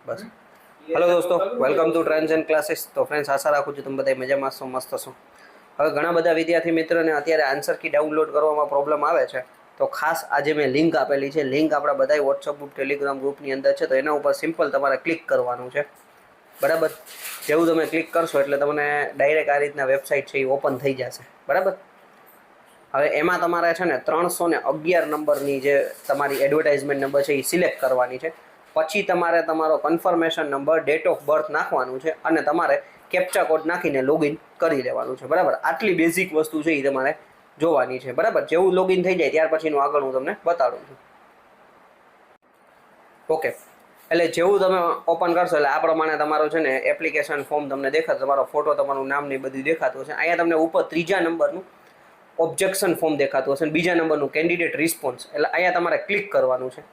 બસ. Hello દોસ્તો, welcome to trends and classes. તો friends, આશા રાખું છું તમે બધા મજામાં છો, મસ્ત છો. હવે ઘણા બધા વિદ્યાર્થી મિત્રોને અત્યારે આન્સર કી ડાઉનલોડ કરવામાં પ્રોબ્લેમ આવે છે. તો ખાસ આજે મેં લિંક આપેલી છે. લિંક આપણા બધા વોટ્સઅપ ગ્રુપ, ટેલિગ્રામ ગ્રુપની અંદર છે. તો એના ઉપર સિમ્પલ તમારે ક્લિક કરવાનું છે, બરાબર. જેવું તમે ક્લિક કરશો એટલે તમને ડાયરેક્ટ આ રીતના વેબસાઇટ છે એ ઓપન થઈ જશે, બરાબર. હવે એમાં તમારે છે ને 311 નંબરની જે તમારી એડવર્ટાઇઝમેન્ટ નંબર છે એ સિલેક્ટ કરવાની છે. પછી તમારે તમારો confirmation number, date of birth નાખવાનું છે અને તમારે કેપ્ચા કોડ નાખીને લોગિન કરી લેવાનું છે, બરાબર. આટલી બેઝિક વસ્તુ છે એ તમારે જોવાની છે, બરાબર. જેવું લોગિન થઈ જાય ત્યાર પછીનું આગળ હું તમને બતાડું છું. ઓકે, એટલે જેવું તમે ઓપન કરશો એટલે આ પ્રમાણે તમારું છે ને એપ્લિકેશન ફોર્મ તમને દેખાશે, તમારો ફોટો, તમારું નામ ને બધું દેખાતું હશે. અહીંયા તમને ઉપર ત્રીજા નંબરનું ઓબ્જેક્શન ફોર્મ દેખાતું હશે અને બીજા નંબરનું કેન્ડિડેટ રિસ્પોન્સ. એટલે અહીંયા તમારે ક્લિક કરવાનું છે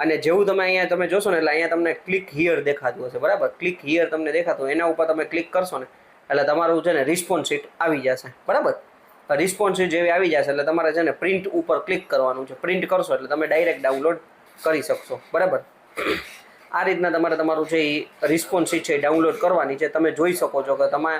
અને જેવું તમે અહીંયા તમે જોશો ને એટલે અહીંયા તમને ક્લિક હિયર દેખાતું હશે, બરાબર. ક્લિક હિયર તમને દેખાતું, એના ઉપર તમે ક્લિક કરશો ને એટલે તમારું છે ને રિસ્પોન્સ શીટ આવી જશે, બરાબર. રિસ્પોન્સ શીટ જેવી આવી જશે એટલે તમારે છે ને પ્રિન્ટ ઉપર ક્લિક કરવાનું છે. પ્રિન્ટ કરશો એટલે તમે ડાયરેક્ટ ડાઉનલોડ કરી શકશો, બરાબર. આ રીતના તમારે તમારું છે એ રિસ્પોન્સ શીટ છે એ ડાઉનલોડ કરવાની છે. તમે જોઈ શકો છો કે તમે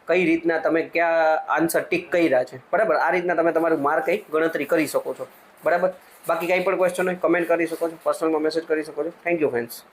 કઈ રીતના તમે ક્યાં આન્સર ટીક કર્યા છે, બરાબર. આ રીતના તમે તમારું માર્ક કઈ ગણતરી કરી શકો છો, બરાબર. બાકી કંઈ પણ ક્વેશ્ચન હોય કમેન્ટ કરી શકો છો, પર્સનલમાં મેસેજ કરી શકો છો. Thank you friends.